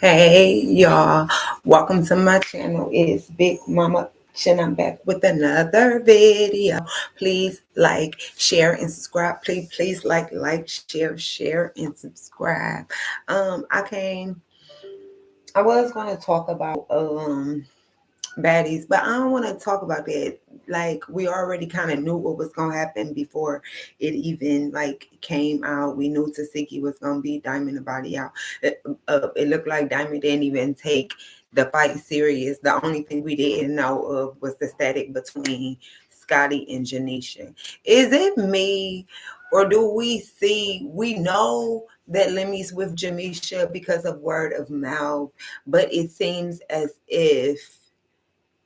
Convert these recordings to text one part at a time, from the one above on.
Hey y'all, welcome to my channel. It's Big Mama Chin. I'm back with another video. Please like, share, and subscribe. Please like, share, and subscribe. I was gonna talk about baddies, but I don't want to talk about that. Like, we already kind of knew what was gonna happen before it even like came out. We knew Tasiki was gonna be Diamond the body out. It looked like Diamond didn't even take the fight serious. The only thing we didn't know of was the static between Scotty and Janisha. Is it me, or do we know that Lemmy's with Janisha because of word of mouth, but it seems as if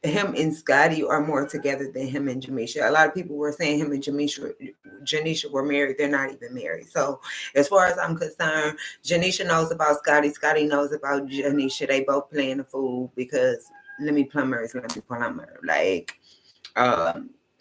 him and Scotty are more together than him and Jamisha. A lot of people were saying him and Janisha were married. They're not even married. So as far as I'm concerned, Janisha knows about Scotty. Scotty knows about Janisha. They both playing the fool because Lemmy Plummer is Lemmy Plummer. Like,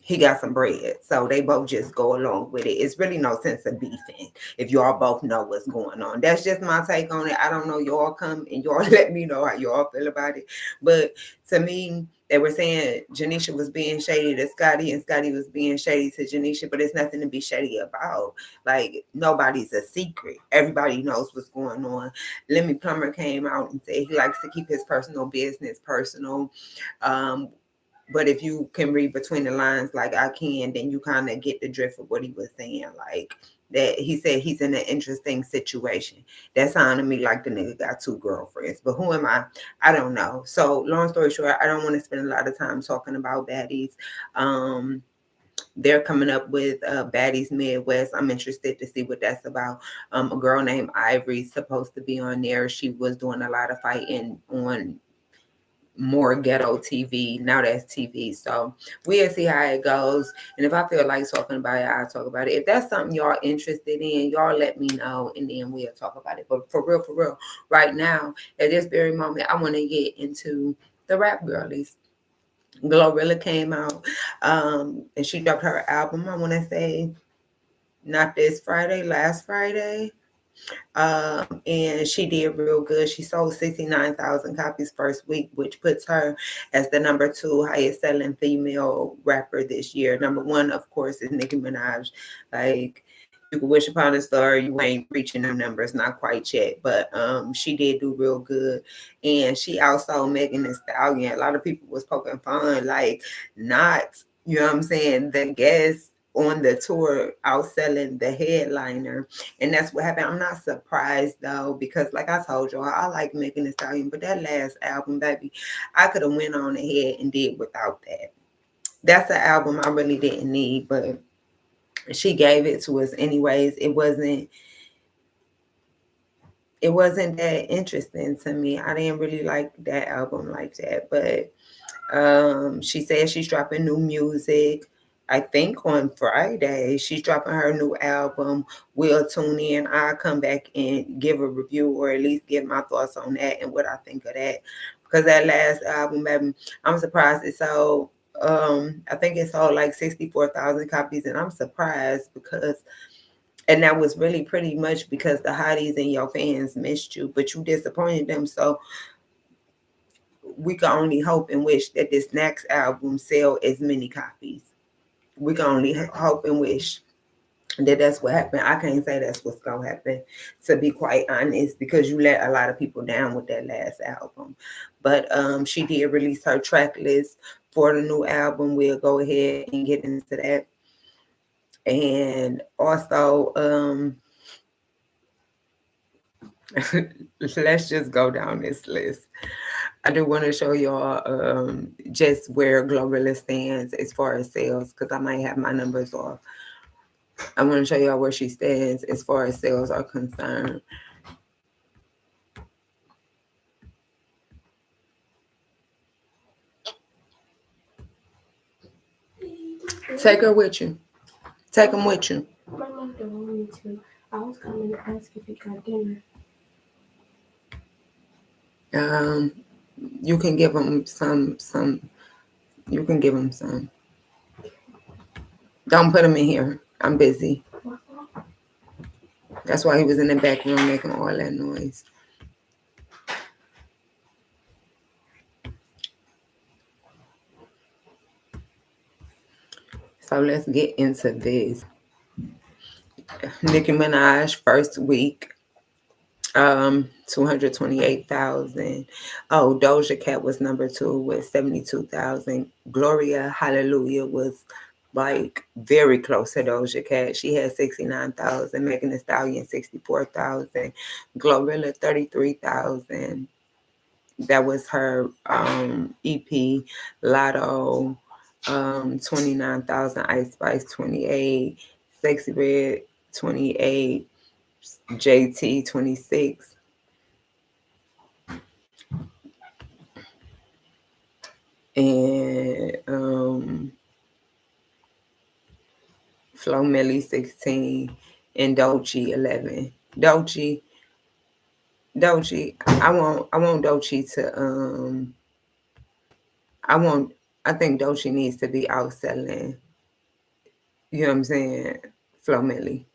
he got some bread. So they both just go along with it. It's really no sense of beefing if y'all both know what's going on. That's just my take on it. I don't know. Y'all come and y'all let me know how y'all feel about it. But to me, they were saying Janisha was being shady to Scotty and Scotty was being shady to Janisha, but it's nothing to be shady about. Like, nobody's a secret. Everybody knows what's going on. Lemmy Plummer came out and said he likes to keep his personal business personal. But if you can read between the lines like I can, then you kind of get the drift of what he was saying. Like, that he said he's in an interesting situation. That sounded to me like the nigga got two girlfriends. But who am I? I don't know. So long story short, I don't want to spend a lot of time talking about baddies. They're coming up with Baddies Midwest. I'm interested to see what that's about. A girl named Ivory's supposed to be on there. She was doing a lot of fighting on more ghetto TV. Now that's TV. So we'll see how it goes. And if I feel like talking about it, I'll talk about it. If that's something y'all interested in, y'all let me know and then we'll talk about it. But for real, right now, at this very moment, I want to get into the rap girlies. Glorilla came out and she dropped her album, I want to say, not this Friday, last Friday. And she did real good. She sold 69,000 copies first week, which puts her as the number 2 highest selling female rapper this year. Number 1, of course, is Nicki Minaj. Like, you could wish upon a star, you ain't reaching them numbers, not quite yet, but she did do real good. And she also Megan Thee Stallion. A lot of people was poking fun, like, not, you know what I'm saying, the guest on the tour outselling the headliner, and that's what happened. I'm not surprised though, because like I told y'all, I like Megan Thee Stallion, but that last album, baby, I could have went on ahead and did without that. That's an album I really didn't need, but she gave it to us anyways. It wasn't that interesting to me. I didn't really like that album like that, but she said she's dropping new music. I think on Friday she's dropping her new album. We'll tune in. I'll come back and give a review, or at least give my thoughts on that and what I think of that. Because that last album, baby, I'm surprised it sold. I think it sold like 64,000 copies, and I'm surprised because, and that was really pretty much because the hotties and your fans missed you, but you disappointed them. So we can only hope and wish that this next album sell as many copies. We can only hope and wish that that's what happened. I can't say that's what's gonna happen, to be quite honest, because you let a lot of people down with that last album. But she did release her track list for the new album. We'll go ahead and get into that. And also, let's just go down this list. I do want to show y'all just where Glorilla stands as far as sales, because I might have my numbers off. I want to show y'all where she stands as far as sales are concerned. Take her with you. Take them with you. My mom don't want me to. I was coming to ask if you got dinner. You can give them some. You can give them some. Don't put them in here. I'm busy. That's why he was in the back room making all that noise. So let's get into this. Nicki Minaj first week, 228,000. Oh, Doja Cat was number two with 72,000. Gloria Hallelujah was like very close to Doja Cat. She had 69,000. Megan Thee Stallion 64,000. Glorilla 33,000. That was her EP. Lotto 29,000. Ice Spice 28. Sexy Red 28. JT 26. And Flo Milli 16 and Dolce 11. Dolce, I want Dolce to I want I think Dolce needs to be outselling, you know what I'm saying, Flo Milli.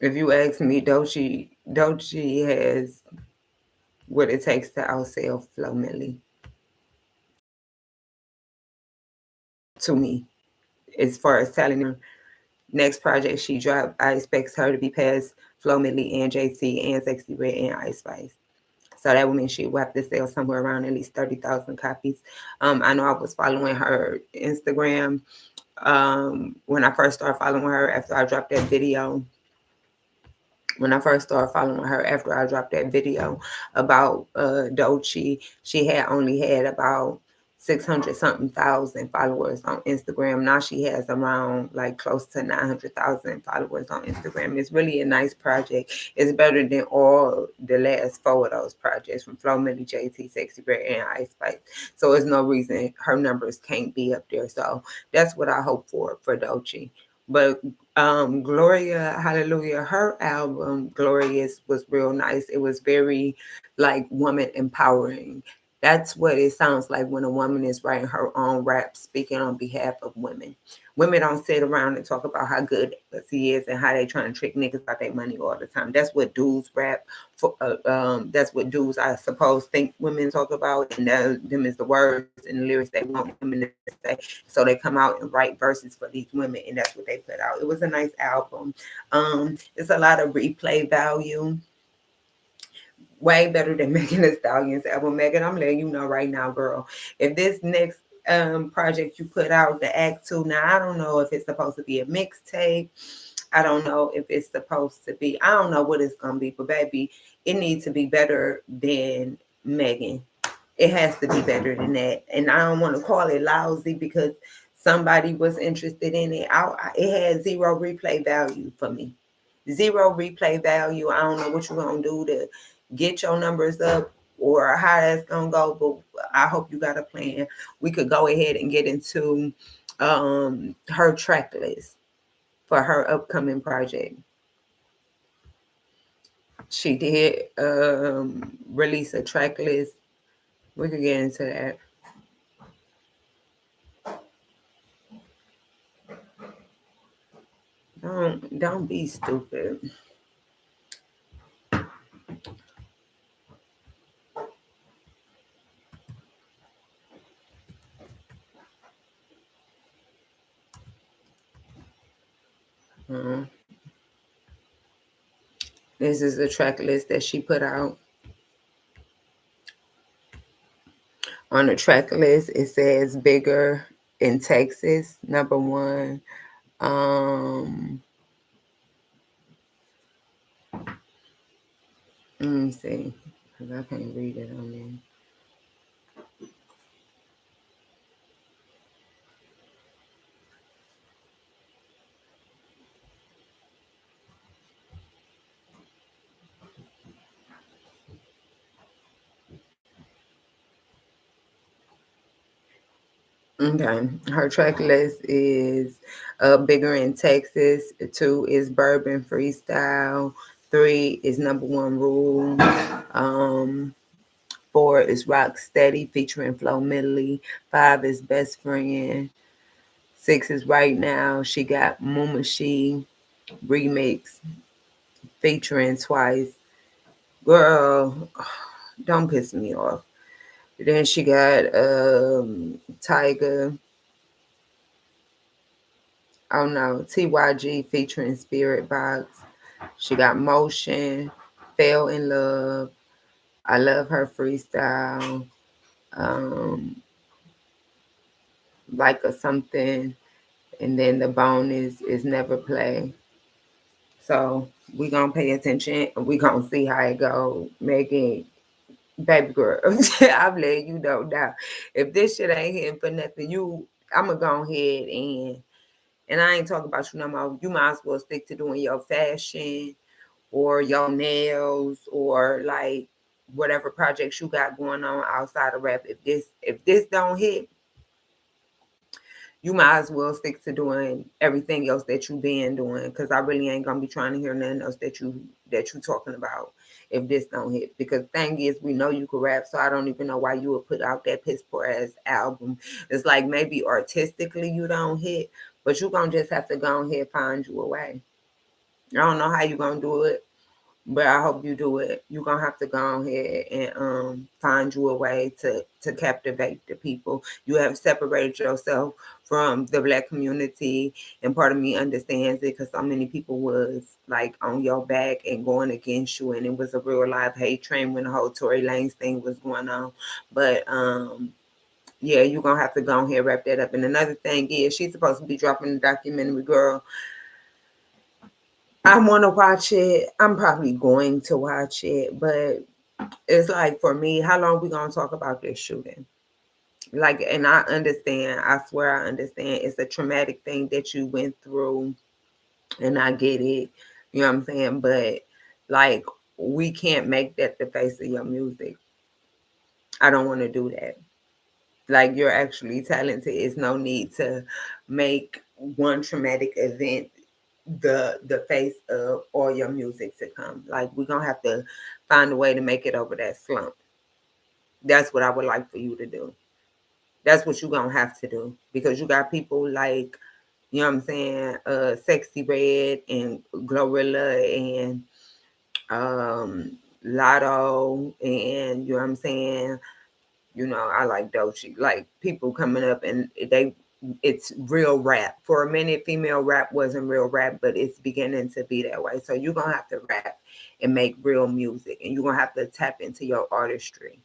If you ask me, Dolce has what it takes to outsell Flo Milli to me. As far as telling her next project she dropped, I expect her to be past Flo Milli and JT and Sexy Red and Ice Spice. So that would mean she would have to sell somewhere around at least 30,000 copies. I know I was following her Instagram when I first started following her after I dropped that video. When I first started following her after I dropped that video about Dolce, she had only had about 600 something thousand followers on Instagram. Now she has around like close to 900,000 followers on Instagram. It's really a nice project. It's better than all the last four of those projects from Flo Milli, JT, Sexy Red, and Ice Spice. So there's no reason her numbers can't be up there. So that's what I hope for Dolce. But Gloria Hallelujah, her album Glorious was real nice. It was very like woman empowering. That's what it sounds like when a woman is writing her own rap, speaking on behalf of women. Women don't sit around and talk about how good she is and how they trying to trick niggas about their money all the time. That's what dudes rap for. That's what dudes, I suppose, think women talk about, and them is the words and the lyrics they want women to say. So they come out and write verses for these women, and that's what they put out. It was a nice album. It's a lot of replay value. Way better than Megan Thee Stallion's album. Megan, I'm letting you know right now, girl. If this next project you put out, the Act Two, now I don't know if it's supposed to be a mixtape. I don't know if it's supposed to be. I don't know what it's gonna be, but baby, it needs to be better than Megan. It has to be better than that. And I don't want to call it lousy because somebody was interested in it. It had zero replay value for me. Zero replay value. I don't know what you're gonna do to get your numbers up or how that's gonna go, but I hope you got a plan. We could go ahead and get into her track list for her upcoming project. She did release a track list. We could get into that. Don't be stupid. Uh, this is a track list that she put out. On the track list, it says Bigger in Texas, number one. Let me see, because I can't read it on there. Okay. Her track list is Bigger in Texas. Two is Bourbon Freestyle. Three is Number One Rule. Four is Rock Steady featuring Flo Milli. Five is Best Friend. Six is Right Now. She got Mumashi remix featuring Twice. Girl, don't piss me off. Then she got Tiger. Oh no, TYG featuring Spirit Box. She got Motion, Fell in Love. I love her freestyle. Um, like a something, and then the bonus is Never Play. So we gonna pay attention. We gonna see how it go. Megan, baby girl, I'm letting you know now. If this shit ain't hitting for nothing, I'ma go ahead and I ain't talking about you no more. You might as well stick to doing your fashion or your nails or like whatever projects you got going on outside of rap. If this don't hit, you might as well stick to doing everything else that you been doing, because I really ain't gonna be trying to hear nothing else that you talking about if this don't hit. Because thing is, we know you can rap, so I don't even know why you would put out that piss poor ass album. It's like maybe artistically you don't hit, but you gonna just have to go ahead and find you a way. I don't know how you gonna do it, but I hope you do it. You're gonna have to go ahead and find you a way to captivate the people. You have separated yourself from the black community, and part of me understands it because so many people was like on your back and going against you, and it was a real live hate train when the whole Tory Lanez thing was going on. But yeah, you're gonna have to go ahead and wrap that up. And another thing is, she's supposed to be dropping the documentary, girl. I want to watch it. I'm probably going to watch it, but it's like for me, how long we gonna talk about this shooting? Like, and I understand. I swear I understand. It's a traumatic thing that you went through, and I get it. You know what I'm saying? But like, we can't make that the face of your music. I don't want to do that. Like, you're actually talented. It's no need to make one traumatic event the face of all your music to come. Like, we're gonna have to find a way to make it over that slump. That's what I would like for you to do. That's what you're gonna have to do. Because you got people like, you know what I'm saying, Sexy Red and Glorilla and Lotto, and you know what I'm saying, I like Dochi. Like, people coming up and it's real rap. For a minute, female rap wasn't real rap, but it's beginning to be that way. So you're gonna have to rap and make real music, and you're gonna have to tap into your artistry.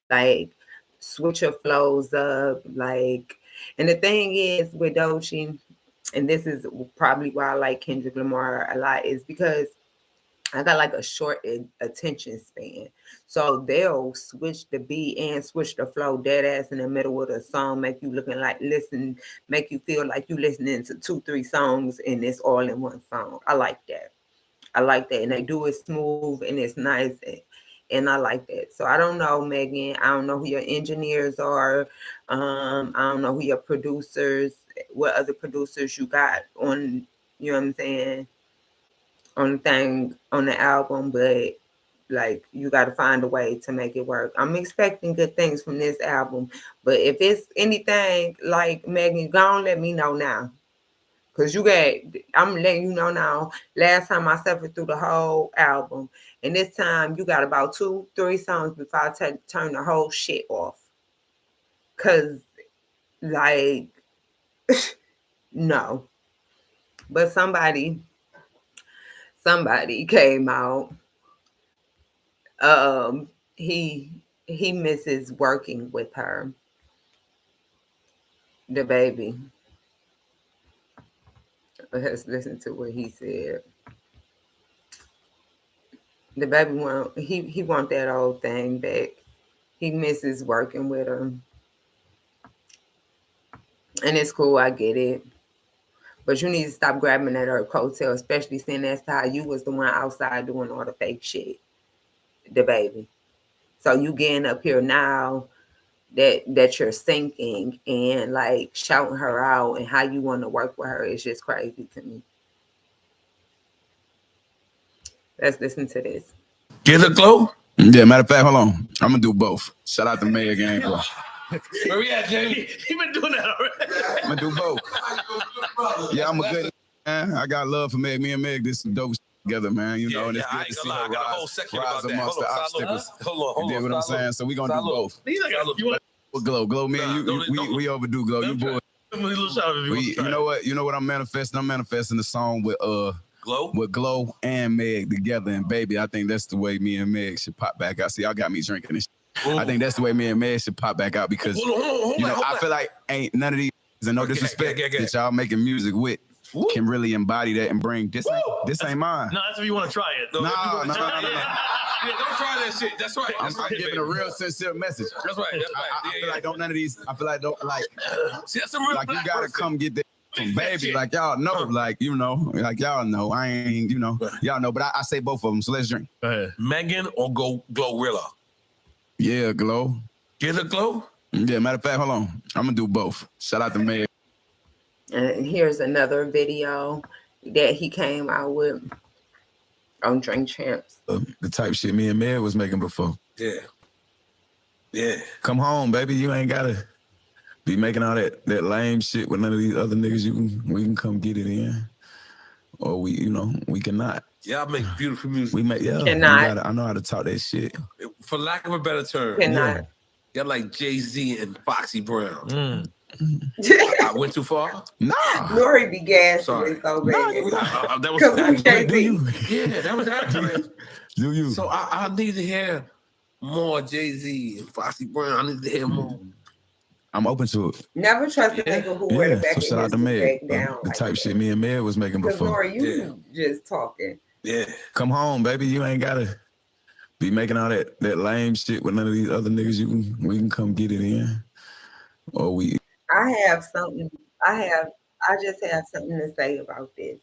Like, switch your flows up. Like, and the thing is with Dochi, and this is probably why I like Kendrick Lamar a lot, is because I got like a short attention span. So they'll switch the beat and switch the flow dead ass in the middle of the song, make you looking like make you feel like you listening to 2, 3 songs and it's all in one song. I like that. I like that. And they do it smooth and it's nice, and I like that. So I don't know, Megan. I don't know who your engineers are. I don't know who your producers, what other producers you got on, you know what I'm saying, on the thing on the album, but like, you got to find a way to make it work. I'm expecting good things from this album, but if it's anything like Megan, go on, let me know now. Cause I'm letting you know now. Last time I suffered through the whole album, and this time you got about 2, 3 songs before I turn the whole shit off. Cause like, no, but somebody came out. Um, he misses working with her, DaBaby. Let's listen to what he said. DaBaby he want that old thing back. He misses working with her, and it's cool. I get it, but you need to stop grabbing at her coattail, especially seeing that's how you was the one outside doing all the fake shit, DaBaby. So you getting up here now that you're sinking and like shouting her out and how you want to work with her is just crazy to me. Let's listen to this. Get a glow? Yeah, matter of fact, hold on. I'm gonna do both. Shout out to May again. Where we at, Jamie? He been doing that already. I'm gonna do both. Yeah, I'm a good man. I got love for Meg. Me and Meg did some dope together, man. You know, and it's good to see her rise amongst the obstacles. Hold on. You know what I'm saying? So we gonna do both. Glow, man. We overdo Glow. You boy. You know what? You know what I'm manifesting? I'm manifesting the song with Glow and Meg together. And baby, I think that's the way me and Meg should pop back out. See, y'all got me drinking this. I think that's the way me and Meg should pop back out because I feel like ain't none of these, and no disrespect, that y'all making music with can really embody that and bring this. This ain't mine. No, that's if you want to try it. No. Yeah, don't try that shit. That's right. I'm giving a real sincere message. That's right. I feel like none of these. I feel like See, that's a real like you gotta come get that from baby. Like y'all know, like y'all know. I ain't, y'all know. But I say both of them. So let's drink. Go ahead. Megan or Glorilla? Yeah, Glow. Get a Glow? Yeah, matter of fact, hold on. I'm gonna do both. Shout out to Meg. And here's another video that he came out with on Drink Champs. The type shit me and Meg was making before. Yeah. Come home, baby. You ain't gotta be making all that lame shit with none of these other niggas. We can come get it in, or we cannot. Y'all make beautiful music. We make cannot. I know how to talk that shit. For lack of a better term, Cannot. Y'all like Jay-Z and Foxy Brown. I went too far? Nah. Nori be gassed. Sorry. So baby. That was Jay-Z. that was accurate. Do you? So I need to hear more Jay-Z and Foxy Brown. I need to hear more. I'm open to it. Never trust a nigga who wear the back So shout out to Meg. down. The type shit me and Meg was making before. Nori, you just talking. Yeah. Come home, baby. You ain't gotta be making all that lame shit with none of these other niggas. We can come get it in, or we. I just have something to say about this.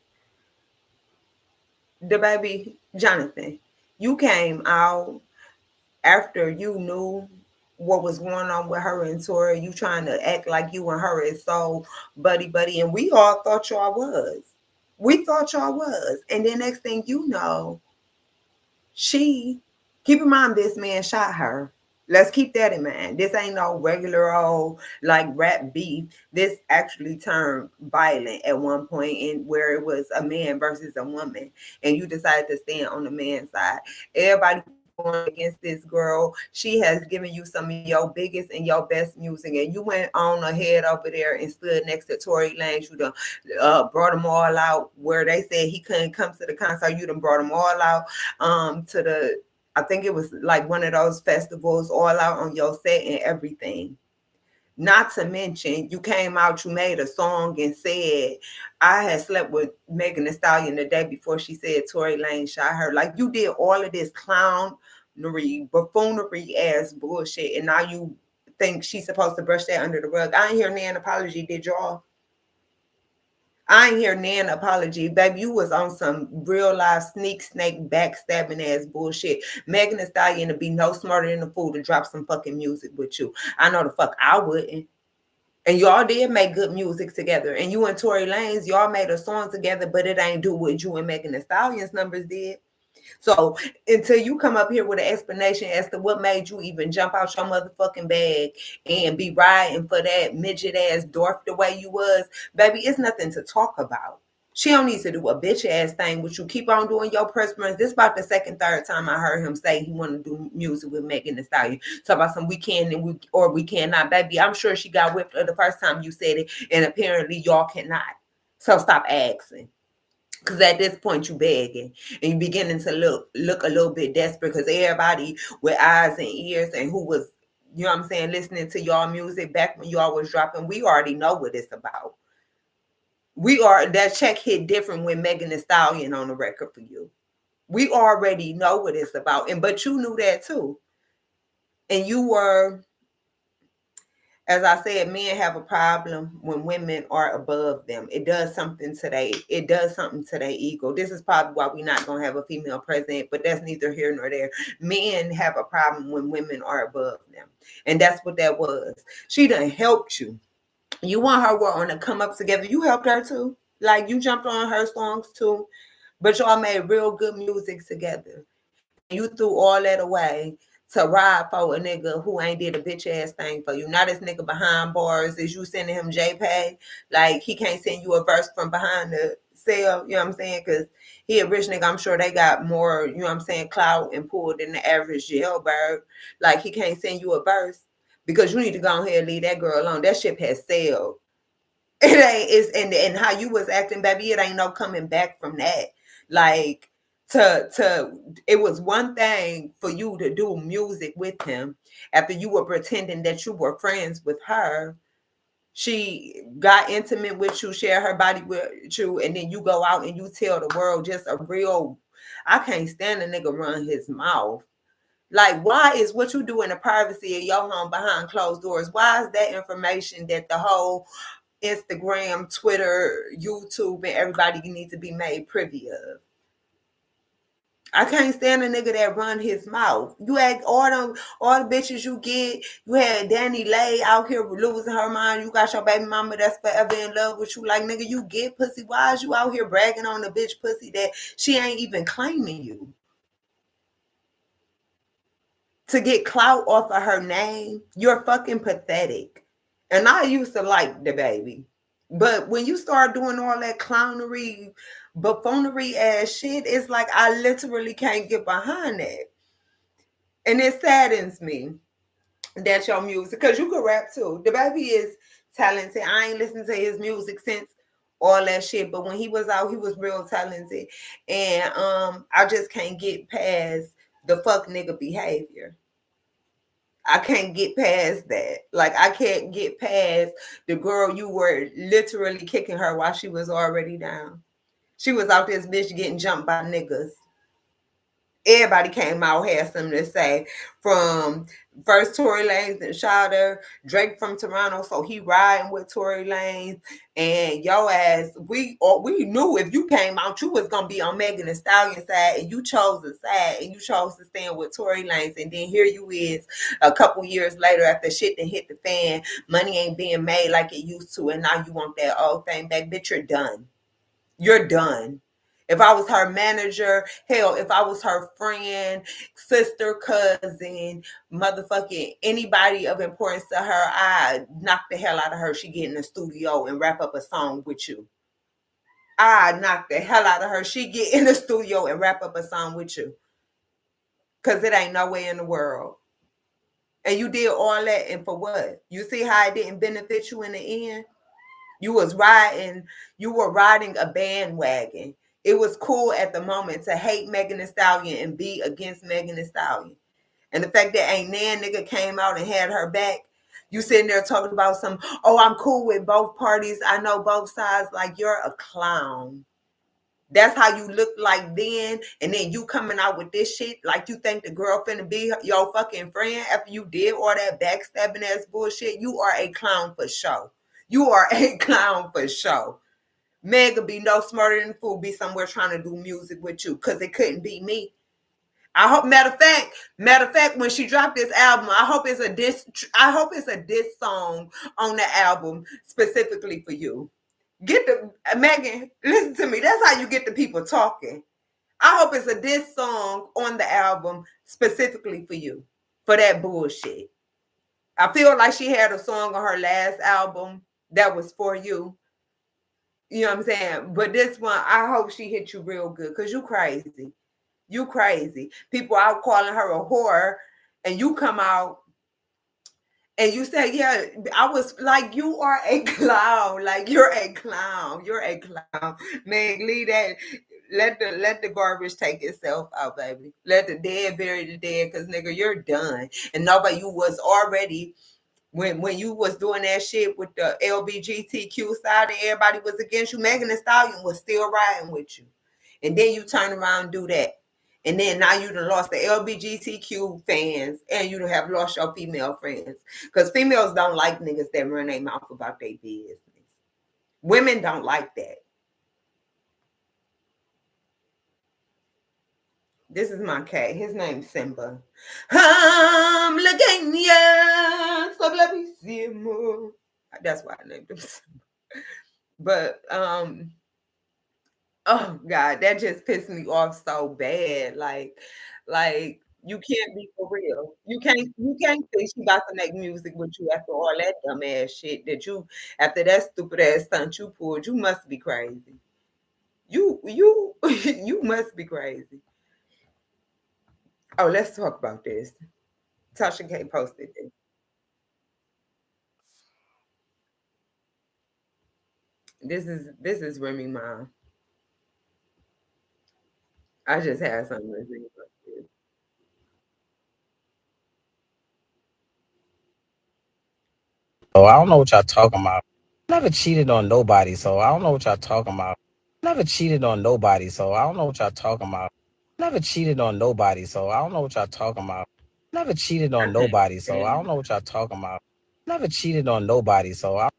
DaBaby, Jonathan, you came out after you knew what was going on with her and Tori. You trying to act like you and her is so buddy, and we all thought y'all was. We thought y'all was. And then next thing you know, keep in mind this man shot her. Let's keep that in mind. This ain't no regular old like rap beef. This actually turned violent at one point in where it was a man versus a woman. And you decided to stand on the man's side. Everybody going against this girl. She has given you some of your biggest and your best music. And you went on ahead over there and stood next to Tory Lanez. You done brought them all out where they said he couldn't come to the concert. You done brought them all out to the I think it was like one of those festivals, all out on your set and everything. Not to mention, you came out, you made a song and said, I had slept with Megan Thee Stallion the day before she said Tory Lanez shot her. Like you did all of this clownery, buffoonery ass bullshit. And now you think she's supposed to brush that under the rug. I ain't hear nan apology, did y'all? I ain't hear nan apology. Baby, you was on some real life snake backstabbing ass bullshit. Megan Thee Stallion to be no smarter than a fool to drop some fucking music with you. I know the fuck I wouldn't. And y'all did make good music together. And you and Tory Lanez, y'all made a song together, but it ain't do what you and Megan Thee Stallion's numbers did. So until you come up here with an explanation as to what made you even jump out your motherfucking bag and be riding for that midget ass dwarf the way you was, baby, it's nothing to talk about. She don't need to do a bitch ass thing, but you keep on doing your press runs. This about the third time I heard him say he want to do music with Megan Thee Stallion. Talk about some we can and we cannot, baby. I'm sure she got whipped the first time you said it, and apparently y'all cannot. So stop asking. Because at this point, you begging and you beginning to look a little bit desperate because everybody with eyes and ears and who was, you know what I'm saying, listening to y'all music back when y'all was dropping, we already know what it's about. That check hit different when Megan Thee Stallion on the record for you. We already know what it's about. But you knew that too. And you were, as I said, men have a problem when women are above them. It does something to their ego. This is probably why we're not gonna have a female president, but that's neither here nor there. Men have a problem when women are above them. And that's what that was. She done helped you. You want her on to come up together. You helped her too. Like you jumped on her songs too. But y'all made real good music together. You threw all that away to ride for a nigga who ain't did a bitch ass thing for you. Now this nigga behind bars, is you sending him JPay? Like he can't send you a verse from behind the cell, you know what I'm saying? Because he a rich nigga, I'm sure they got more, you know what I'm saying, clout and pull than the average jailbird. Like he can't send you a verse because you need to go ahead and leave that girl alone. That ship has sailed. It ain't is and how you was acting, baby, it ain't no coming back from that. Like to it was one thing for you to do music with him after you were pretending that you were friends with her. She got intimate with you, share her body with you, and then you go out and you tell the world just a real. I can't stand a nigga run his mouth. Like, why is what you do in the privacy of your home behind closed doors? Why is that information that the whole Instagram, Twitter, YouTube, and everybody needs to be made privy of? I can't stand a nigga that run his mouth. You act all the bitches you get. You had Danny Lay out here losing her mind. You got your baby mama that's forever in love with you. Like, nigga, you get pussy. Why is you out here bragging on the bitch pussy that she ain't even claiming you? To get clout off of her name, you're fucking pathetic. And I used to like DaBaby. But when you start doing all that clownery, buffoonery ass shit, it's like I literally can't get behind that. And it saddens me that your music, because you could rap too. DaBaby is talented. I ain't listened to his music since all that shit. But when he was out, he was real talented. And I just can't get past the fuck nigga behavior. I can't get past that. Like, I can't get past the girl you were literally kicking her while she was already down. She was out this bitch getting jumped by niggas. Everybody came out, had something to say. From first Tory Lanez and shot her, Drake from Toronto, so he riding with Tory Lanez. And yo ass, we knew if you came out, you was gonna be on Megan Thee Stallion side, and you chose a side, and you chose to stand with Tory Lanez. And then here you is, a couple years later, after shit that hit the fan, money ain't being made like it used to, and now you want that old thing back. Bitch, you're done. You're done. If I was her manager, hell, if I was her friend, sister, cousin, motherfucking anybody of importance to her, I'd knock the hell out of her. She get in the studio and wrap up a song with you. I'd knock the hell out of her. She get in the studio and wrap up a song with you. Because it ain't no way in the world. And you did all that, and for what? You see how it didn't benefit you in the end? You were riding a bandwagon. It was cool at the moment to hate Megan Thee Stallion and be against Megan Thee Stallion. And the fact that ain't nan nigga came out and had her back, you sitting there talking about I'm cool with both parties. I know both sides. Like, you're a clown. That's how you look like then. And then you coming out with this shit like you think the girl finna be your fucking friend after you did all that backstabbing ass bullshit. You are a clown for show. You are a clown for show. Meg be no smarter than the fool, be somewhere trying to do music with you, because it couldn't be me. I hope, matter of fact, when she dropped this album, I hope it's a diss song on the album specifically for you. Megan, listen to me. That's how you get the people talking. I hope it's a diss song on the album specifically for you, for that bullshit. I feel like she had a song on her last album that was for you. You know what I'm saying? But this one, I hope she hit you real good, because you crazy. You crazy. People out calling her a whore, and you come out and you say, yeah, I was like, you are a clown. Like, you're a clown. You're a clown. Man, leave that. Let the garbage take itself out, baby. Let the dead bury the dead, because nigga, you're done. And nobody, you was already, when you was doing that shit with the LBGTQ side and everybody was against you, Megan Thee Stallion was still riding with you. And then you turn around and do that. And then now you done lost the LBGTQ fans, and you done have lost your female friends. Because females don't like niggas that run their mouth about their business. Women don't like that. This is my cat. His name's Simba. That's why I named him Simba. But oh God, that just pissed me off so bad. Like you can't be for real. You can't think she about to make music with you after all that dumb ass shit that you, after that stupid ass stunt you pulled. You must be crazy. You you must be crazy. Oh, let's talk about this. Tasha K posted this. This is Remy mom. I just had something to say about this. So I don't know what y'all talking about. Never cheated on nobody, so I don't know what y'all talking about. Never cheated on nobody, so I don't know what y'all talking about. Never cheated on nobody, so I don't know what y'all talking about. Never cheated I on can't nobody, so I stand don't know what y'all talking about. Never cheated on nobody, so I it.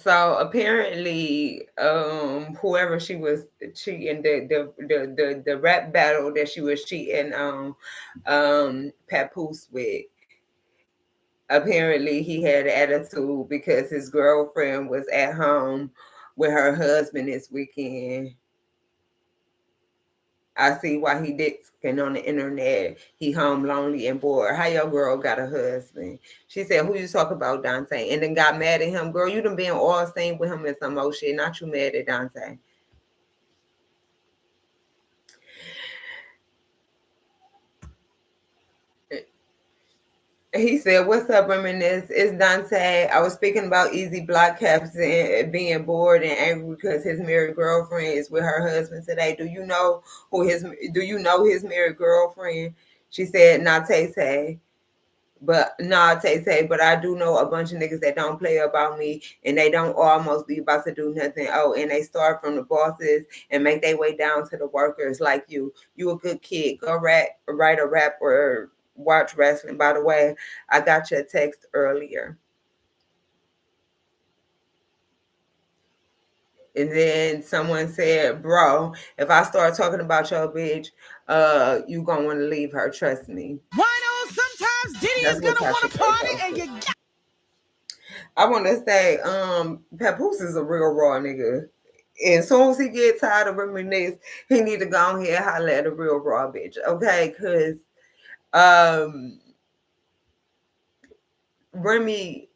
So apparently, whoever she was cheating, the rap battle that she was cheating Papoose with, apparently he had attitude because his girlfriend was at home with her husband this weekend. I see why he dicking on the internet. He home lonely and bored. How your girl got a husband? She said, who you talk about, Dante? And then got mad at him. Girl, you done been all same with him and some more shit. Not you mad at Dante. He said, what's up, Reminisce? It's Dante. I was speaking about Easy Block Caps and being bored and angry because his married girlfriend is with her husband today. Do you know his married girlfriend? She said, not Tay Tay. But nah, Tay, but I do know a bunch of niggas that don't play about me and they don't almost be about to do nothing. Oh, and they start from the bosses and make their way down to the workers like you. You a good kid. Go write a rap or watch wrestling. By the way, I got your text earlier. And then someone said, bro, if I start talking about your bitch, you gonna want to leave her. Trust me. Why know sometimes Diddy That's is what gonna Tasha want to K party and posted. you got I want to say, Papoose is a real raw nigga. And as soon as he get tired of Reminisce, he need to go on here and holler at a real raw bitch, okay? Because um, Remy,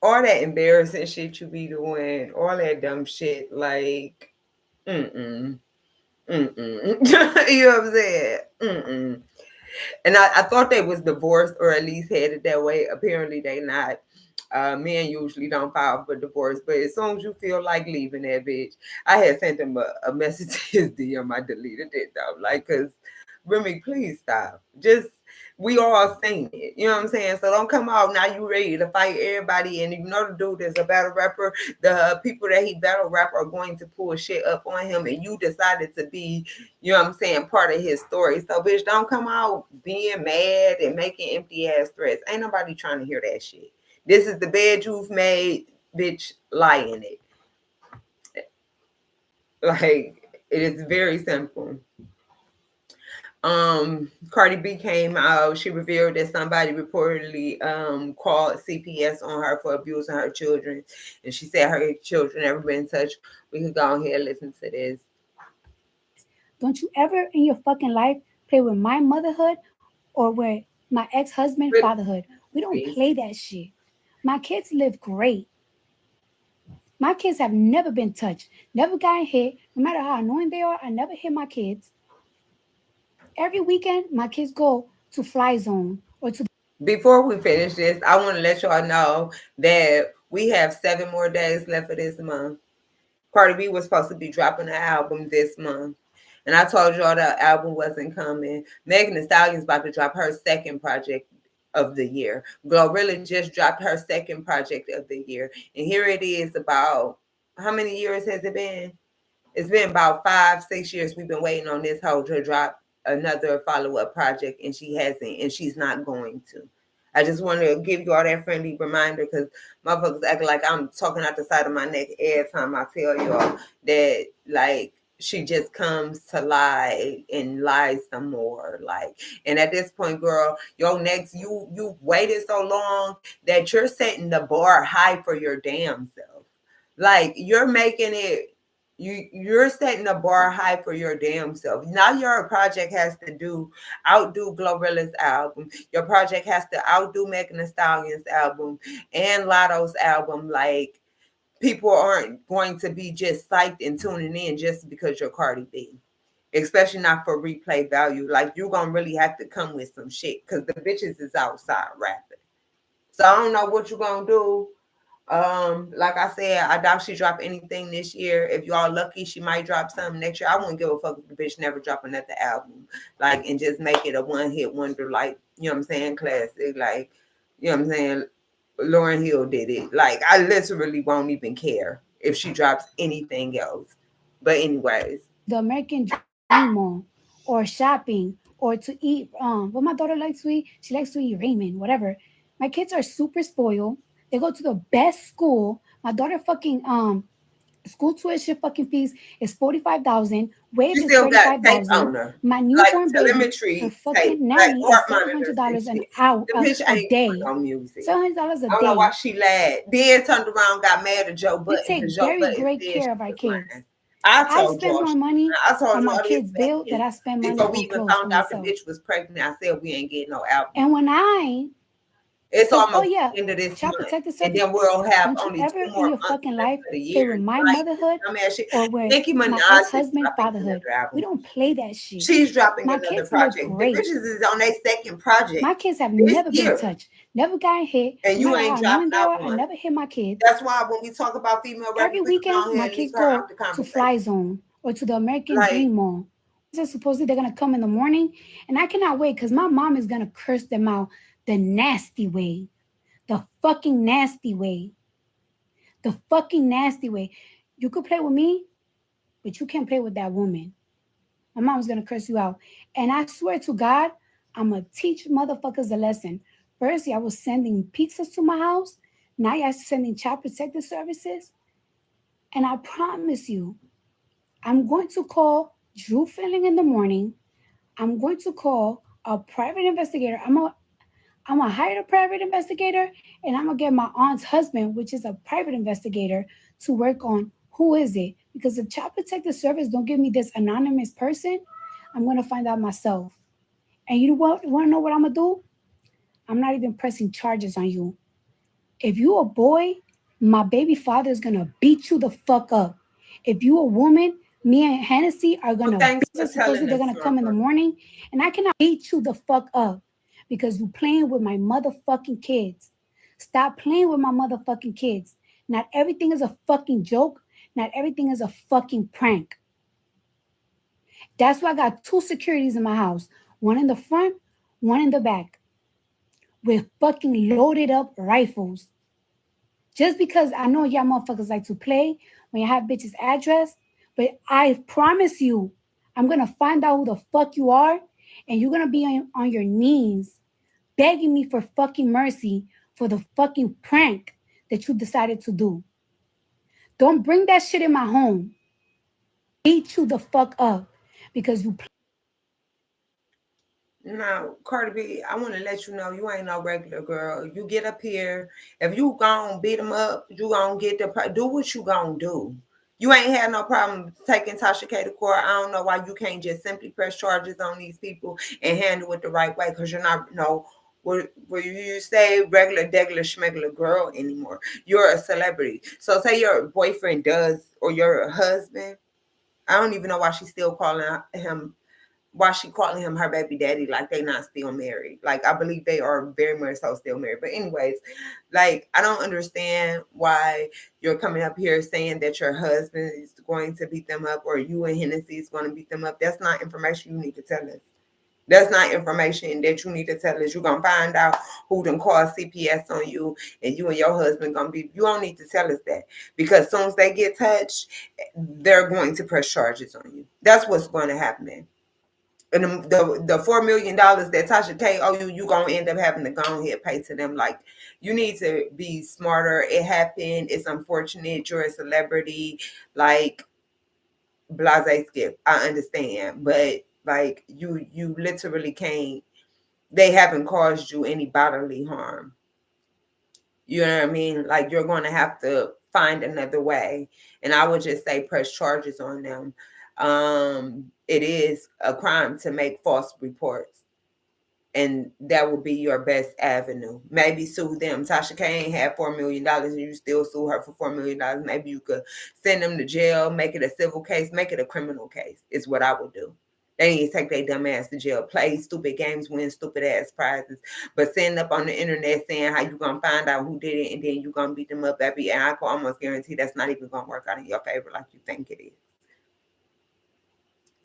all that embarrassing shit you be doing, all that dumb shit, like, mm-mm, mm-mm. You know what I'm saying? Mm-mm. And I thought they was divorced or at least headed that way. Apparently they not. Men usually don't file for divorce, but as soon as you feel like leaving that bitch, I had sent him a message to his DM. I deleted it though, like, cause Remy, please stop. Just we all seen it, you know what I'm saying? So don't come out now. You ready to fight everybody, and you know the dude is a battle rapper. The people that he battle rap are going to pull shit up on him, and you decided to be, you know what I'm saying, part of his story. So bitch, don't come out being mad and making empty ass threats. Ain't nobody trying to hear that shit. This is the bed you've made, bitch. Lie in it. Like it is very simple. Cardi B came out. She revealed that somebody reportedly called CPS on her for abusing her children, and she said her children never been in touch. We can go on here and listen to this. Don't you ever in your fucking life play with my motherhood or with my ex-husband fatherhood. We don't play that shit. My kids live great. My kids have never been touched, never gotten hit. No matter how annoying they are, I never hit my kids. Every weekend, my kids go to Fly Zone or to. Before we finish this, I want to let y'all know that we have 7 more days left of this month. Cardi B was supposed to be dropping an album this month. And I told y'all the album wasn't coming. Megan Thee Stallion's about to drop her second project of the year. Glorilla just dropped her second project of the year. And here it is about, how many years has it been? It's been about 5-6 years we've been waiting on this hoe to drop another follow-up project, and she hasn't, and she's not going to. I just want to give you all that friendly reminder because motherfuckers act like I'm talking out the side of my neck every time I tell y'all that, like, she just comes to lie and lies some more. Like, and at this point, girl, your next, you waited so long that you're setting the bar high for your damn self. Like, you're making it, you're setting the bar high for your damn self. Now your project has to outdo Glorilla's album. Your project has to outdo Megan Thee Stallion's album and Lotto's album. Like, people aren't going to be just psyched and tuning in just because you're Cardi B. Especially not for replay value. Like, you're gonna really have to come with some shit because the bitches is outside rapping. So I don't know what you're gonna do. Like I said, I doubt she drop anything this year. If y'all lucky, she might drop something next year. I wouldn't give a fuck if the bitch never drop another album. Like, and just make it a one-hit wonder, like, you know what I'm saying, classic. Like, you know what I'm saying? Lauryn Hill did it. Like, I literally won't even care if she drops anything else. But anyways. The American Dream on, or shopping, or to eat. What my daughter likes to eat, she likes to eat ramen, whatever. My kids are super spoiled. They go to the best school. My daughter fucking school tuition fucking fees is 45,000. Wave She is still got tape 35,000. on her. My Like newborn baby, her telemetry tape, fucking like nanny heart is monitors and $700 an shit. hour The bitch a ain't day. doing no music. $700 a I don't know why day. she lied. Then turned around, got mad at Joe We Button take because Joe very Button great said care she of our was kids. lying. I I told spend y'all, more money I told on my y'all kids' this back bill than I spend money before we on even clothes for found out the myself. bitch was pregnant. I said we ain't getting no album. And when I, It's because, oh almost yeah, the end of this Child month, Protective and Service, then we'll have don't you only 2 ever in more your months fucking left life for the play year. with And my you like motherhood dumbass shit. or with Nicki my Minaj is ex-husband dropping fatherhood. another album. We don't play that shit. She's dropping My another kids live project. The great. bitches is on their second project My kids have this never been year, touched, never got hit. and No you matter ain't how dropped annoying they not are, I one. never hit my kids. That's why when we talk about female rappers, Every we can go weekend, ahead my and leave kids her go out the to conversation. Fly Zone or to the American Like, Dream Mall. So supposedly they're gonna come in the morning, and I cannot wait because my mom is gonna curse them out the nasty way, the fucking nasty way, the fucking nasty way. You could play with me, but you can't play with that woman. My mom's gonna curse you out, and I swear to God, I'm gonna teach motherfuckers a lesson. First, y'all was sending pizzas to my house. Now y'all sending child protective services, and I promise you, I'm going to call Drew Filling in the morning. I'm going to call a private investigator. I'm gonna hire a private investigator, and I'm gonna get my aunt's husband, which is a private investigator, to work on who is it. Because if Child Protective Service don't give me this anonymous person, I'm gonna find out myself. And you want to know what I'm gonna do? I'm not even pressing charges on you. If you a boy, my baby father is gonna beat you the fuck up. If you a woman, me and Hennessy are well, gonna thanks beat for you. Supposedly telling they're us, gonna come in the Smartphone. morning, and I cannot beat you the fuck up because you playing with my motherfucking kids. Stop playing with my motherfucking kids. Not everything is a fucking joke. Not everything is a fucking prank. That's why I got 2 securities in my house. One in the front, one in the back. With fucking loaded up rifles. Just because I know y'all motherfuckers like to play when you have bitches' address, but I promise you, I'm gonna find out who the fuck you are, and you're gonna be on your knees begging me for fucking mercy for the fucking prank that you decided to do. Don't bring that shit in my home. Beat you the fuck up because you. Now, Cardi B, I want to let you know you ain't no regular girl. You get up here, if you gon' beat them up, you gon' get do what you gon' do. You ain't had no problem taking Tasha K to court. I don't know why you can't just simply press charges on these people and handle it the right way, because you're not where you say regular, degular, schmegular girl anymore. You're a celebrity. So say your boyfriend does, or your husband. I don't even know why she's still calling him, why she calling him her baby daddy, like they not still married. Like, I believe they are very much so still married. But anyways, like, I don't understand why you're coming up here saying that your husband is going to beat them up, or you and Hennessy is going to beat them up. That's not information you need to tell us. That's not information that you need to tell us. You're going to find out who done called CPS on you, and you and your husband going to be, you don't need to tell us that, because as soon as they get touched, they're going to press charges on you. That's what's going to happen. And the $4 million that Tasha K owe you, you gonna end up having to go ahead pay to them. Like, you need to be smarter. It happened. It's unfortunate. You're a celebrity. Like, blase skip. I understand, but like, you literally can't. They haven't caused you any bodily harm. You know what I mean? Like, you're going to have to find another way. And I would just say press charges on them. It is a crime to make false reports. And that will be your best avenue. Maybe sue them. Tasha K ain't had $4 million and you still sue her for $4 million. Maybe you could send them to jail, make it a civil case, make it a criminal case, is what I would do. They need to take their dumb ass to jail, play stupid games, win stupid ass prizes, but sitting up on the internet saying how you gonna find out who did it and then you gonna beat them up, baby. And I can almost guarantee that's not even gonna work out in your favor like you think it is.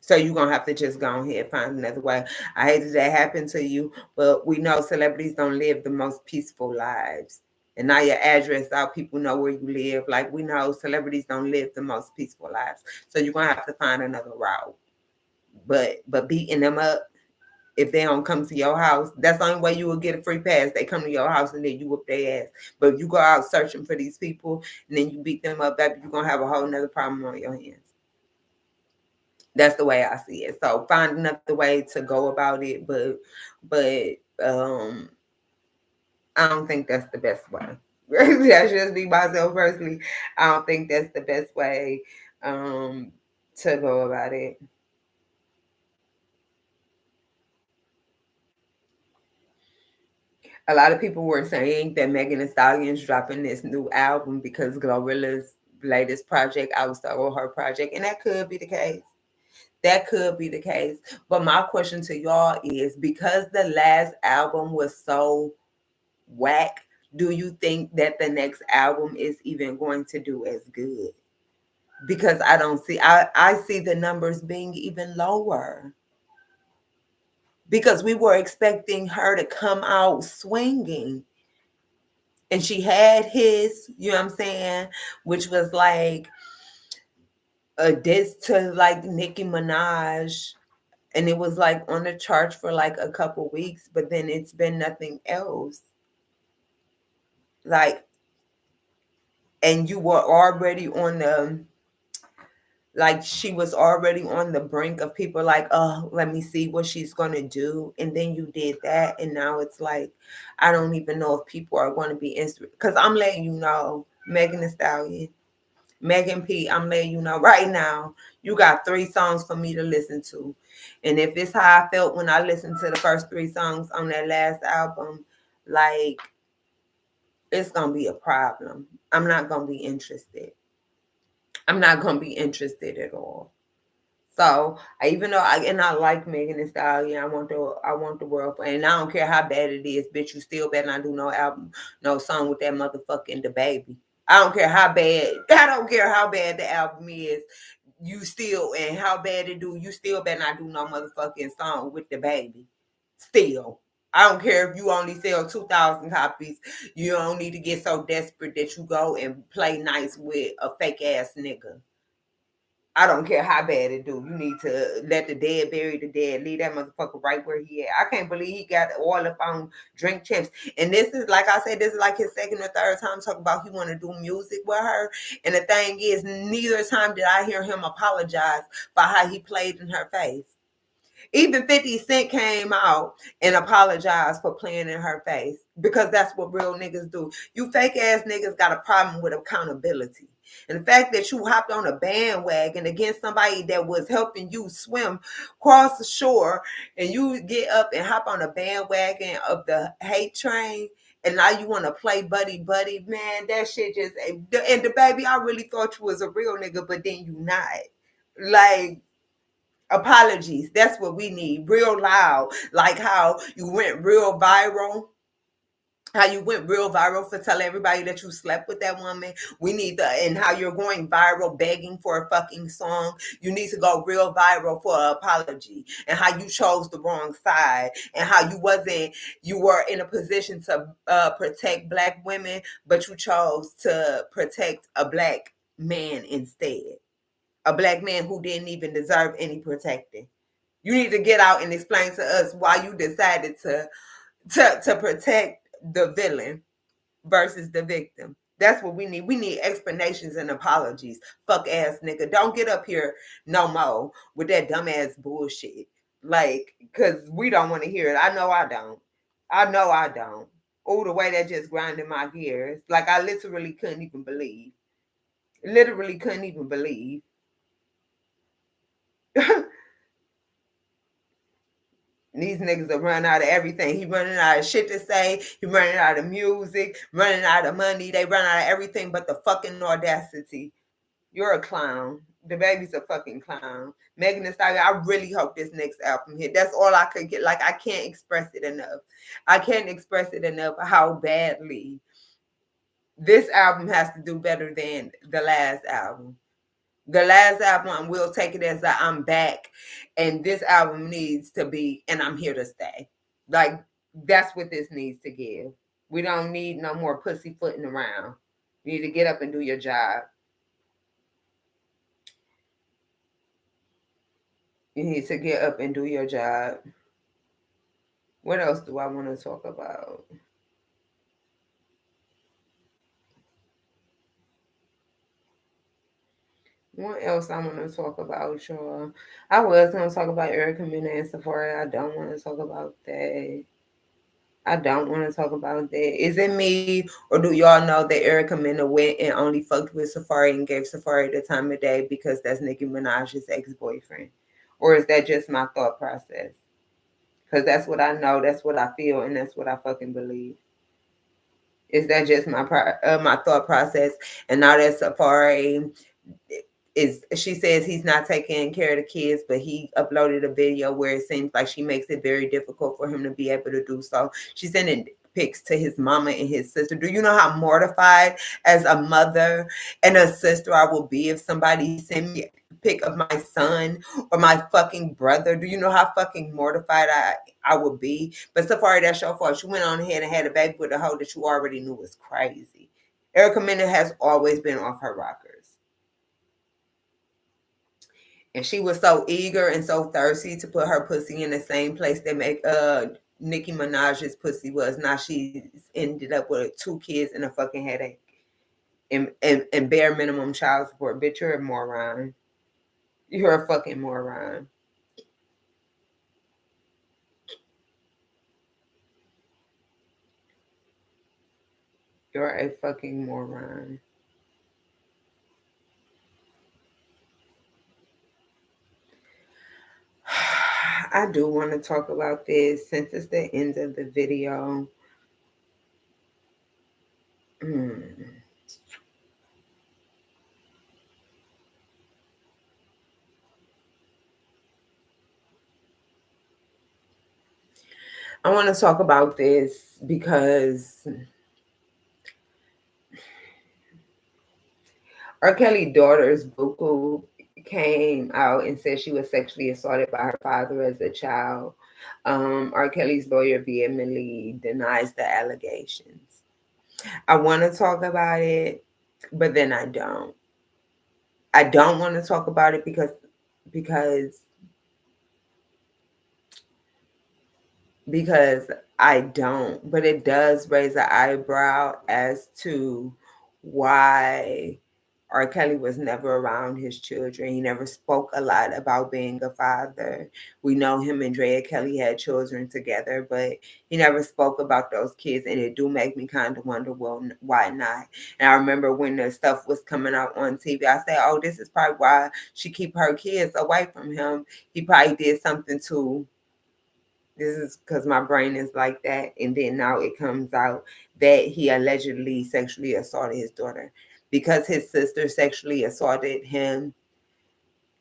So you're going to have to just go ahead and find another way. I hate that that happened to you, but we know celebrities don't live the most peaceful lives. And now your address out, people know where you live. Like we know celebrities don't live the most peaceful lives. So you're going to have to find another route. But beating them up, if they don't come to your house, that's the only way you will get a free pass. They come to your house and then you whoop their ass. But if you go out searching for these people and then you beat them up, baby, you're going to have a whole nother problem on your hands. That's the way I see it. So find another way to go about it, but I don't think that's the best way. That's just be myself personally. I don't think that's the best way to go about it. A lot of people were saying that Megan Thee Stallion's dropping this new album because Glorilla's latest project outsold her project, and that could be the case. That could be the case. But my question to y'all is, because the last album was so whack, do you think that the next album is even going to do as good? Because I see the numbers being even lower. Because we were expecting her to come out swinging. And she had his, you know what I'm saying, which was like a diss to like Nicki Minaj. And it was like on the charts for like a couple weeks, but then it's been nothing else. Like, and you were already on the, like she was already on the brink of people like, oh, let me see what she's going to do. And then you did that. And now it's like, I don't even know if people are going to be interested. Because I'm letting you know, Megan Thee Stallion, Megan P, I'm letting you know right now, you got 3 songs for me to listen to. And if it's how I felt when I listened to the first 3 songs on that last album, like, it's going to be a problem. I'm not going to be interested. I'm not going to be interested at all. So even though I like Megan Thee Stallion, I want the world, and I don't care how bad it is, bitch. You still better not do no album, no song with that motherfucking DaBaby. I don't care how bad. I don't care how bad the album is. You still, and how bad it do. You still better not do no motherfucking song with DaBaby. Still. I don't care if you only sell 2,000 copies. You don't need to get so desperate that you go and play nice with a fake ass nigga. I don't care how bad it do. You need to let the dead bury the dead. Leave that motherfucker right where he at. I can't believe he got all up on Drink Champs. And this is, like I said, this is like his second or third time talking about he want to do music with her. And the thing is, neither time did I hear him apologize for how he played in her face. Even 50 Cent came out and apologized for playing in her face, because that's what real niggas do. You fake ass niggas got a problem with accountability. And the fact that you hopped on a bandwagon against somebody that was helping you swim across the shore, and you get up and hop on a bandwagon of the hate train, and now you want to play buddy, man, that shit just, and DaBaby, I really thought you was a real nigga, but then you not. Like, apologies. That's what we need. Real loud. Like how you went real viral. How you went real viral for telling everybody that you slept with that woman. We need and how you're going viral begging for a fucking song. You need to go real viral for an apology. And how you chose the wrong side. And how you were in a position to protect Black women, but you chose to protect a Black man instead. A Black man who didn't even deserve any protecting. You need to get out and explain to us why you decided to protect the villain versus the victim. That's what we need. We need explanations and apologies. Fuck ass nigga. Don't get up here no more with that dumbass bullshit. Like, because we don't want to hear it. I know I don't. Oh, the way that just grinded my gears. Like, I literally couldn't even believe. These niggas are running out of everything. He running out of shit to say. He running out of music, running out of money. They run out of everything but the fucking audacity. You're a clown. DaBaby's a fucking clown. Megan Thee Stallion, I really hope this next album hit. That's all I could get. Like, I can't express it enough. I can't express it enough how badly this album has to do better than the last album. The last album, we'll take it as that I'm back, and this album needs to be, and I'm here to stay. Like, that's what this needs to give. We don't need no more pussyfooting around. You need to get up and do your job. You need to get up and do your job. What else do I want to talk about? What else I want to talk about, y'all? I was going to talk about Erica Mena and Safari. I don't want to talk about that. I don't want to talk about that. Is it me, or do y'all know that Erica Mena went and only fucked with Safari and gave Safari the time of day because that's Nicki Minaj's ex-boyfriend? Or is that just my thought process? Because that's what I know, that's what I feel, and that's what I fucking believe. Is that just my thought process? And now that Safari she says he's not taking care of the kids, but he uploaded a video where it seems like she makes it very difficult for him to be able to do so. She's sending pics to his mama and his sister. Do you know how mortified as a mother and a sister I will be if somebody sent me a pic of my son or my fucking brother? Do you know how fucking mortified I would be? But Safari, that's your fault. You went on ahead and had a baby with a hoe that you already knew was crazy. Erica Mena has always been off her rockers. And she was so eager and so thirsty to put her pussy in the same place that Nicki Minaj's pussy was. Now she's ended up with 2 kids and a fucking headache. And bare minimum child support. Bitch, you're a moron. You're a fucking moron. You're a fucking moron. I do want to talk about this since it's the end of the video. I want to talk about this because R. Kelly's daughter's Buku came out and said she was sexually assaulted by her father as a child. R. Kelly's lawyer vehemently denies the allegations. I want to talk about it, but then I don't. I don't want to talk about it because I don't, but it does raise an eyebrow as to why R. Kelly was never around his children. He never spoke a lot about being a father. We know him and Drea Kelly had children together, but he never spoke about those kids, and it do make me kind of wonder, well, why not? And I remember when the stuff was coming out on TV, I said, oh, this is probably why she keep her kids away from him. He probably did something to... This is because my brain is like that. And then now it comes out that he allegedly sexually assaulted his daughter because his sister sexually assaulted him.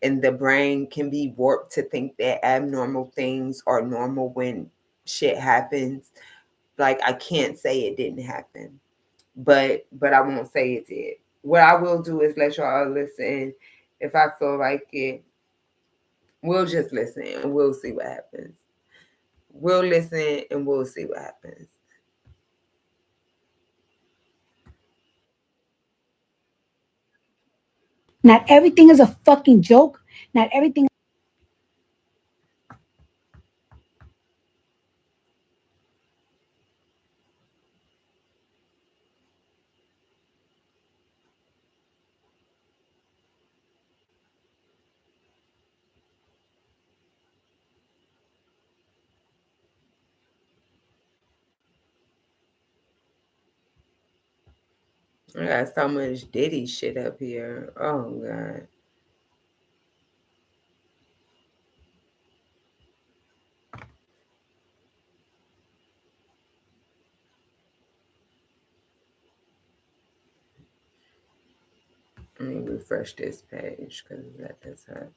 And the brain can be warped to think that abnormal things are normal when shit happens. Like, I can't say it didn't happen, but I won't say it did. What I will do is let y'all listen. If I feel like it, we'll just listen and we'll see what happens. We'll listen and we'll see what happens. Not everything is a fucking joke. Not everything. I got so much Diddy shit up here. Oh, God. Let me refresh this page because that does have.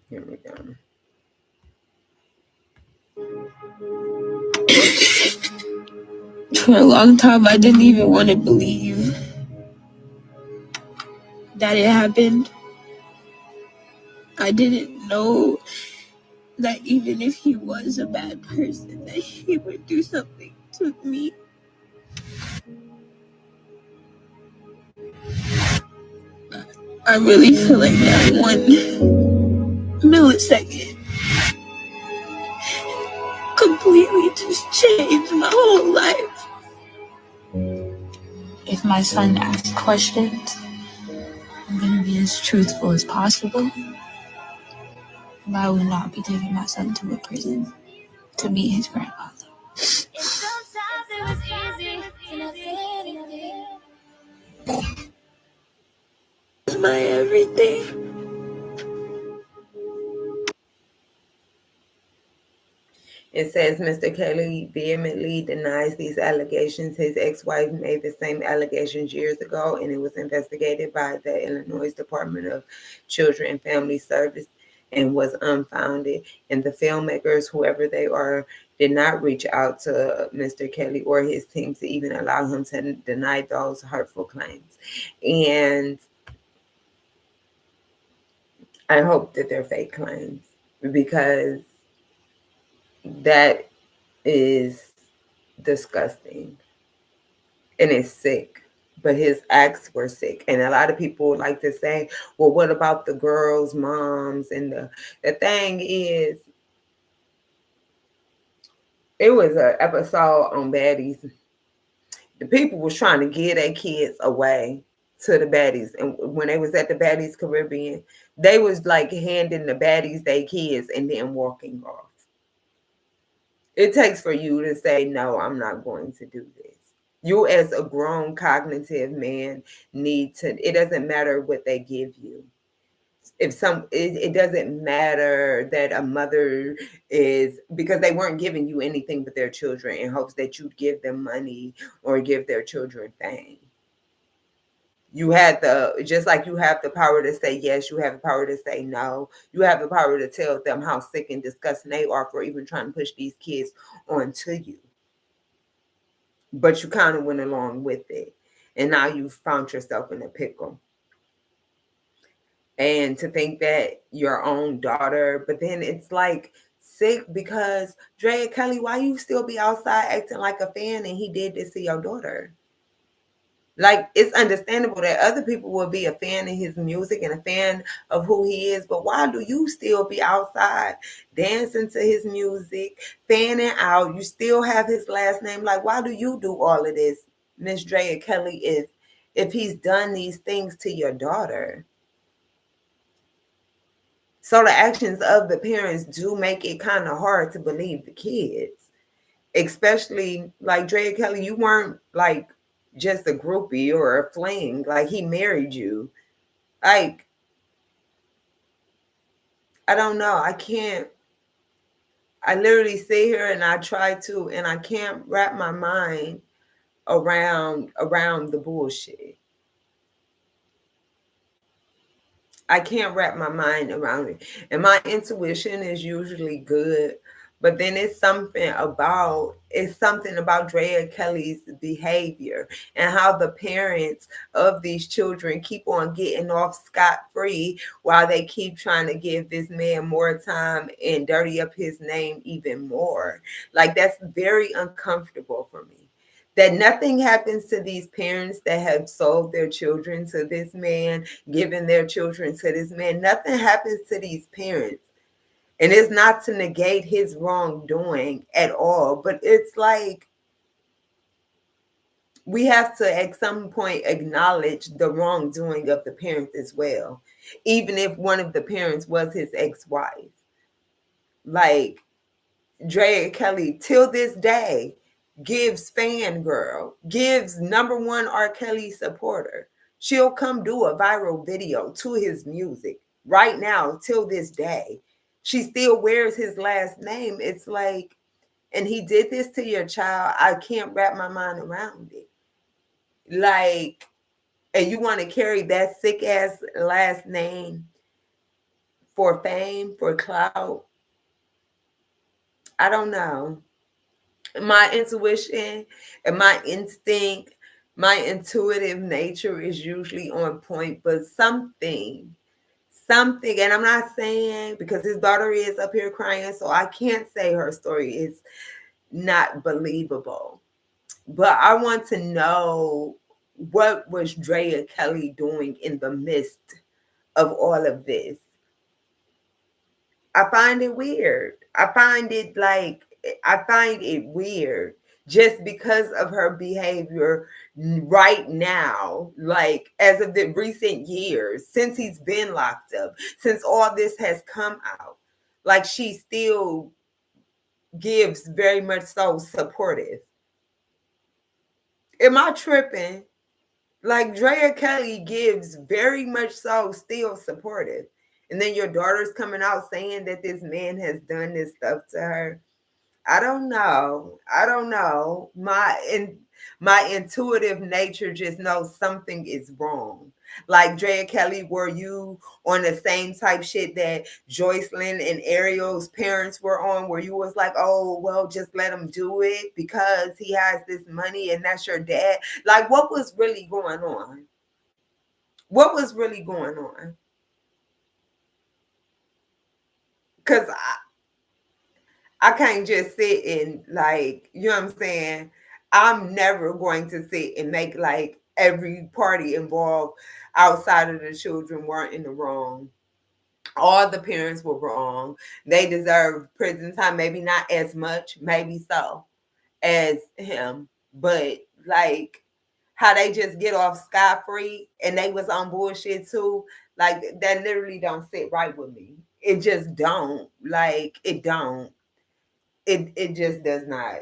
Here we go. For a long time, I didn't even want to believe that it happened. I didn't know that even if he was a bad person, that he would do something to me. I really feel like that 1 millisecond completely just changed my whole life. If my son asks questions, I'm gonna be as truthful as possible. But I will not be taking my son to a prison to meet his grandfather. It's my everything. It says Mr. Kelly vehemently denies these allegations. His ex-wife made the same allegations years ago, and it was investigated by the Illinois Department of Children and Family Service and was unfounded. And the filmmakers, whoever they are, did not reach out to Mr. Kelly or his team to even allow him to deny those hurtful claims. And I hope that they're fake claims, because that is disgusting and it's sick. But his acts were sick. And a lot of people like to say, well, what about the girls' moms? And the thing is, it was an episode on baddies. The people was trying to get their kids away to the baddies. And when they was at the baddies Caribbean, they was like handing the baddies their kids and then walking off. It takes for you to say, no, I'm not going to do this. You as a grown cognitive man need to, it doesn't matter what they give you. It doesn't matter that a mother is, because they weren't giving you anything but their children in hopes that you'd give them money or give their children fame. You had just like you have the power to say yes, you have the power to say no. You have the power to tell them how sick and disgusting they are for even trying to push these kids onto you. But you kind of went along with it. And now you found yourself in a pickle. And to think that your own daughter, but then it's like sick because Drea Kelly, why you still be outside acting like a fan and he did this to your daughter? Like, it's understandable that other people will be a fan of his music and a fan of who he is, but why do you still be outside dancing to his music, fanning out? You still have his last name. Like, why do you do all of this, Miss Drea Kelly, if he's done these things to your daughter? So the actions of the parents do make it kind of hard to believe the kids, especially like Drea Kelly. You weren't like just a groupie or a fling. Like, he married you. Like, I don't know. I literally sit here and I try to, and I can't wrap my mind around the bullshit. I can't wrap my mind around it. And my intuition is usually good, but then it's something about Drea Kelly's behavior and how the parents of these children keep on getting off scot-free while they keep trying to give this man more time and dirty up his name even more. Like, that's very uncomfortable for me. That nothing happens to these parents that have sold their children to this man, given their children to this man. Nothing happens to these parents. And it's not to negate his wrongdoing at all, but it's like we have to at some point acknowledge the wrongdoing of the parents as well, even if one of the parents was his ex-wife. Like, Drea Kelly, till this day, gives Fangirl, gives #1 R. Kelly supporter. She'll come do a viral video to his music right now, till this day. She still wears his last name. It's like, and he did this to your child. I can't wrap my mind around it. Like, and you want to carry that sick ass last name for fame, for clout? I don't know. My intuition and my instinct, my intuitive nature is usually on point, but something, and I'm not saying, because his daughter is up here crying, so I can't say her story is not believable. But I want to know, what was Drea Kelly doing in the midst of all of this? I find it weird. I find it weird just because of her behavior right now, like as of the recent years, since he's been locked up, since all this has come out, like she still gives very much so supportive. Am I tripping? Like Drea Kelly gives very much so still supportive. And then your daughter's coming out saying that this man has done this stuff to her. I don't know. My intuitive nature just knows something is wrong. Like Drea Kelly, were you on the same type shit that Joycelyn and Ariel's parents were on, where you was like, oh, well, just let him do it because he has this money and that's your dad? Like, what was really going on? What was really going on? Because I can't just sit and, like, you know what I'm saying? I'm never going to sit and make like every party involved outside of the children weren't in the wrong. All the parents were wrong. They deserve prison time, maybe not as much, maybe so, as him. But like how they just get off scot-free and they was on bullshit too, like that literally don't sit right with me. It just don't. Like it don't. It just does not.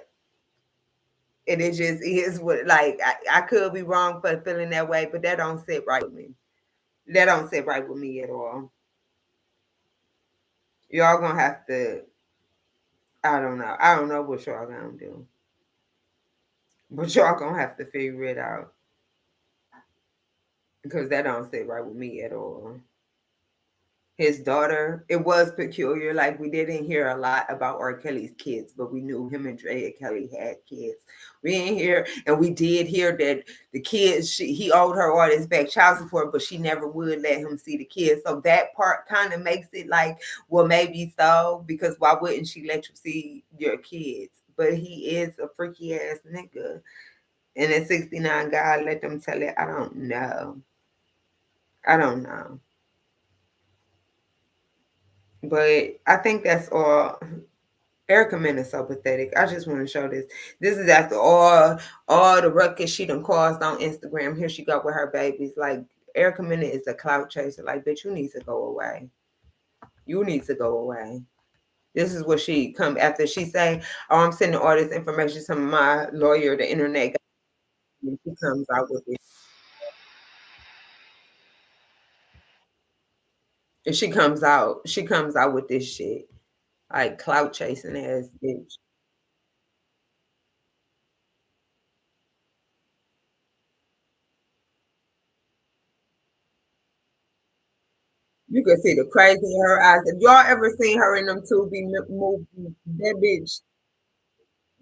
And it just is what, like, I could be wrong for feeling that way, but that don't sit right with me. That don't sit right with me at all. Y'all gonna have to, I don't know. I don't know what y'all gonna do. But y'all gonna have to figure it out. Because that don't sit right with me at all. His daughter, it was peculiar. Like, we didn't hear a lot about R. Kelly's kids, but we knew him and Drea Kelly had kids. We didn't hear, and we did hear that the kids, he owed her all this back child support, but she never would let him see the kids. So that part kind of makes it like, well, maybe so, because why wouldn't she let you see your kids? But he is a freaky ass nigga. And at 69, God, let them tell it. I don't know. But I think that's all. Erica Mena is so pathetic. I just want to show this. This is after all the ruckus she done caused on Instagram. Here she go with her babies. Like, Erica Mena is a clout chaser. Like, bitch, you need to go away. You need to go away. This is what she come after. She say, oh, I'm sending all this information to my lawyer, the internet guy. And she comes out with it. And she comes out with this shit. Like, clout chasing ass bitch. You can see the crazy in her eyes. If y'all ever seen her in them 2B movies, that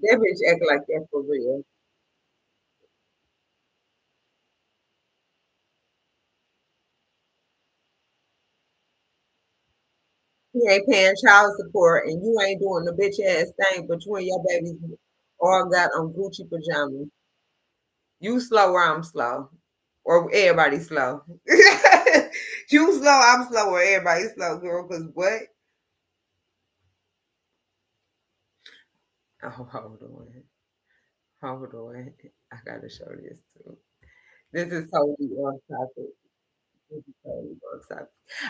bitch act like that for real. You ain't paying child support and you ain't doing the bitch ass thing, but you and your babies all got on Gucci pajamas. You slow or I'm slow. Or everybody slow. You slow, I'm slow, or everybody slow, girl. Cause what? Oh, hold on. I gotta show this too. This is totally off topic.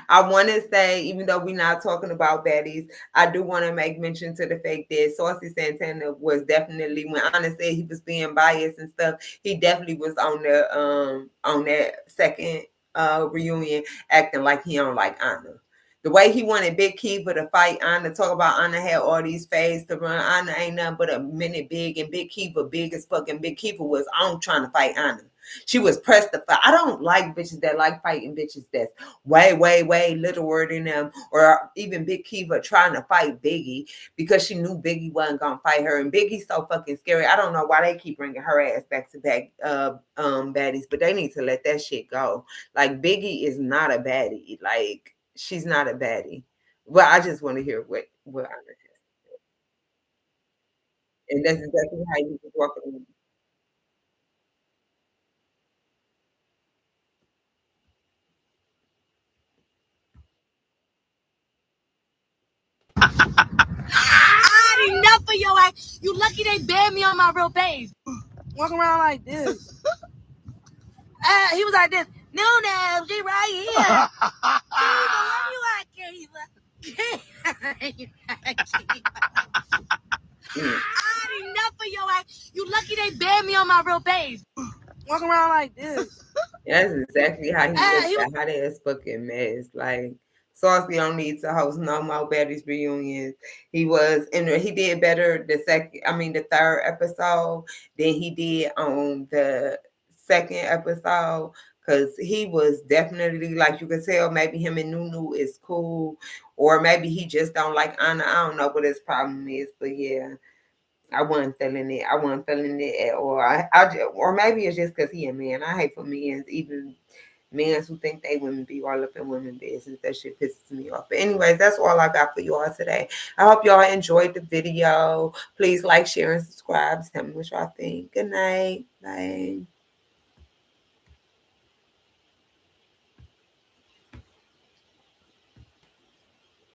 I want to say, even though we're not talking about baddies, I do want to make mention to the fact that Saucy Santana was definitely, when Anna said he was being biased and stuff, he definitely was on that second reunion acting like he don't like Anna. The way he wanted Big Kiva to fight Anna, talk about Anna had all these fades to run. Anna ain't nothing but a minute big, and Big Kiva big as fucking Big Kiva was on trying to fight Anna. She was pressed to fight. I don't like bitches that like fighting bitches that's way littler than them, or even Big Kiva trying to fight Biggie because she knew Biggie wasn't gonna fight her. And Biggie's so fucking scary. I don't know why they keep bringing her ass back to back baddies, but they need to let that shit go. Like Biggie is not a baddie. Like she's not a baddie. Well, I just want to hear what I and that's exactly how you was walking. I had enough of your ass. You lucky they banned me on my real page. Walking around like this. He was like this. No, she right here. Kiva, where you at, Kiva? I had enough of your ass. You lucky they banned me on my real page. Walking around like this. That's exactly how he was. How that fucking mess. Like Saucy don't need to host no more baddies reunions. He was, and he did better the third episode than he did on the second episode. Cause he was definitely, like, you could tell maybe him and Nunu is cool, or maybe he just don't like Anna. I don't know what his problem is, but yeah. I wasn't feeling it. I wasn't feeling it at all. Or maybe it's just because he a man. I hate for men, even men who think they women be all up in women business. That shit pisses me off. But anyways, that's all I got for you all today. I hope y'all enjoyed the video. Please like, share, and subscribe. Tell me what y'all think. Good night. Bye.